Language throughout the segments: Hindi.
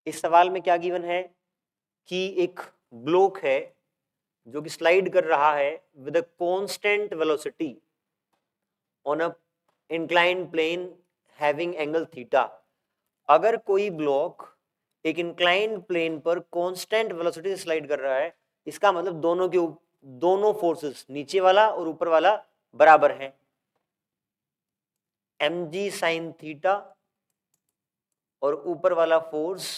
इस सवाल में क्या गिवन है कि एक ब्लॉक है जो कि स्लाइड कर रहा है with a constant velocity on a inclined plane having angle theta. अगर कोई ब्लॉक एक इंक्लाइंड प्लेन पर कांस्टेंट वेलोसिटी से स्लाइड कर रहा है, इसका मतलब दोनों फोर्सेस, नीचे वाला और ऊपर वाला, बराबर हैं। mg sin थीटा और ऊपर वाला फोर्स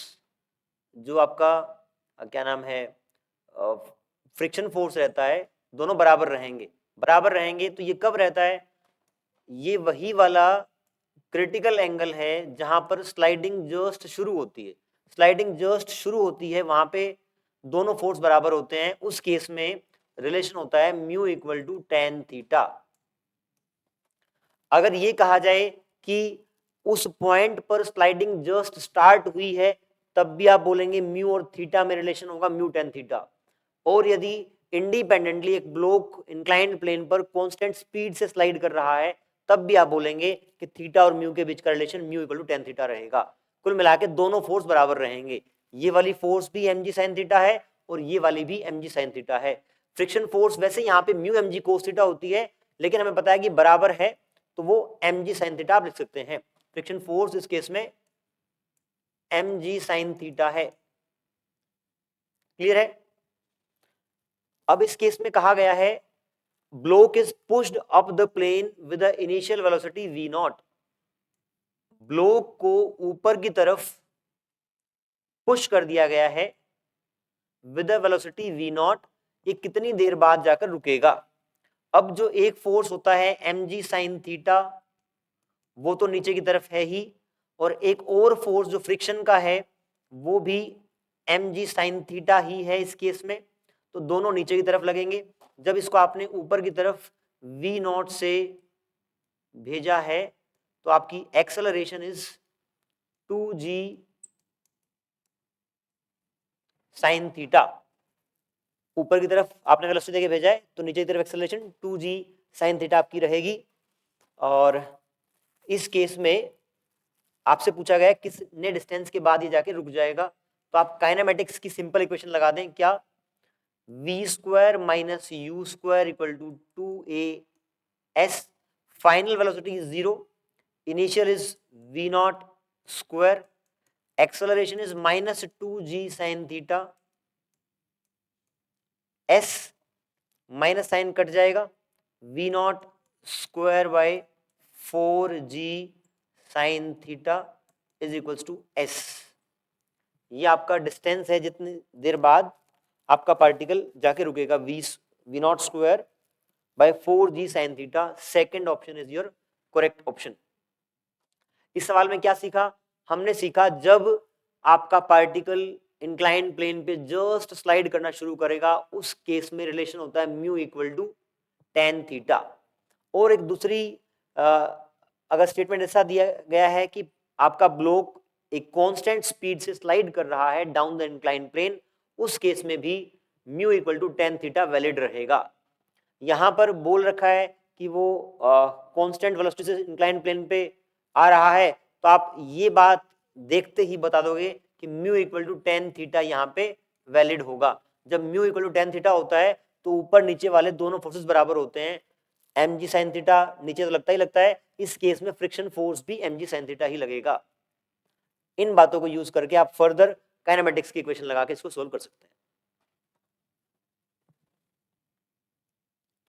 जो आपका क्या नाम है फ्रिक्शन फोर्स रहता है, दोनों बराबर रहेंगे। बराबर रहेंगे तो ये कब रहता है? ये वही वाला क्रिटिकल एंगल है जहां पर स्लाइडिंग जस्ट शुरू होती है। स्लाइडिंग जस्ट शुरू होती है वहां पे दोनों फोर्स बराबर होते हैं। उस केस में रिलेशन होता है mu equal to tan theta. अगर ये कहा जाए कि उस पॉइंट पर स्लाइडिंग जस्ट स्टार्ट हुई है, तब भी आप बोलेंगे म्यू और थीटा में रिलेशन होगा म्यू टेन थीटा। और यदि इंडिपेंडेंटली एक ब्लॉक इंक्लाइंड प्लेन पर कांस्टेंट स्पीड से स्लाइड कर रहा है, तब भी आप बोलेंगे कि थीटा और म्यू के बीच का relation mu equal to tan theta रहेगा। कुल मिला के दोनों फोर्स बराबर रहेंगे। ये वाली फोर्स भी mg sin थीटा है और ये वाली भी mg sin थीटा है। फ्रिक्शन फोर्स वैसे यहाँ पे म्यू mg cos थीटा होती है, लेकिन हमें पता है कि बराबर है तो वो mg sin थीटा आप लिख सकते हैं। फ्रिक्शन फोर्स इस केस में mg sin थीटा है। क्लियर है? अब इस केस में कहा गया है block is pushed up the plane with the initial velocity v naught. Block को ऊपर की तरफ पुश कर दिया गया है with the velocity v naught. ये कितनी देर बाद जाकर रुकेगा? अब जो एक फोर्स होता है mg sin थीटा, वो तो नीचे की तरफ है ही, और एक और फोर्स जो फ्रिक्शन का है वो भी mg sin थीटा ही है इस केस में। तो दोनों नीचे की तरफ लगेंगे। जब इसको आपने ऊपर की तरफ v नॉट से भेजा है तो आपकी acceleration is 2g sin theta. ऊपर की तरफ आपने वेलोसिटी देके भेजा है तो नीचे की तरफ एक्सेलरेशन 2g sin थीटा आपकी रहेगी। और इस केस में आपसे पूछा गया कितने डिस्टेंस के बाद ये जाके रुक जाएगा, तो आप काइनेमेटिक्स की सिंपल इक्वेशन लगा दें। क्या? v square minus u square equal to 2as। Final velocity is 0, initial is v naught square, acceleration is minus 2g sin theta, s minus sine cut जाएगा, v naught square by 4g sin theta is equals to s। ये आपका डिस्टेंस है जितनी देर बाद आपका पार्टिकल जाके रुकेगा, v naught square by 4g sin theta. Second option is your correct option. इस सवाल में क्या सीखा? हमने सीखा जब आपका पार्टिकल इंक्लाइंड प्लेन पे जस्ट स्लाइड करना शुरू करेगा, उस केस में रिलेशन होता है mu equal to tan theta. और एक दूसरी अगर स्टेटमेंट ऐसा दिया गया है कि आपका ब्लॉक एक कांस्टेंट स्पीड से स्लाइड कर रहा है डाउन द इंक्लाइंड प्लेन, उस केस में भी mu equal to tan theta valid रहेगा। यहां पर बोल रखा है कि वो कांस्टेंट वेलोसिटी से इंक्लाइंड प्लेन पे आ रहा है, तो आप ये बात देखते ही बता दोगे कि mu equal to tan theta यहाँ पे वैलिड होगा। जब mu equal to tan theta होता है तो ऊपर नीचे वाले दोनों फोर्सेस बराबर होते हैं। mg sin थीटा नीचे तो लगता ही लगता है, इस केस में फ्रिक्शन फोर्स भी mg sin थीटा ही लगेगा। इन बातों को यूज करके आप फर्दर काइनेमेटिक्स की इक्वेशन लगा के इसको सोल्व कर सकते हैं।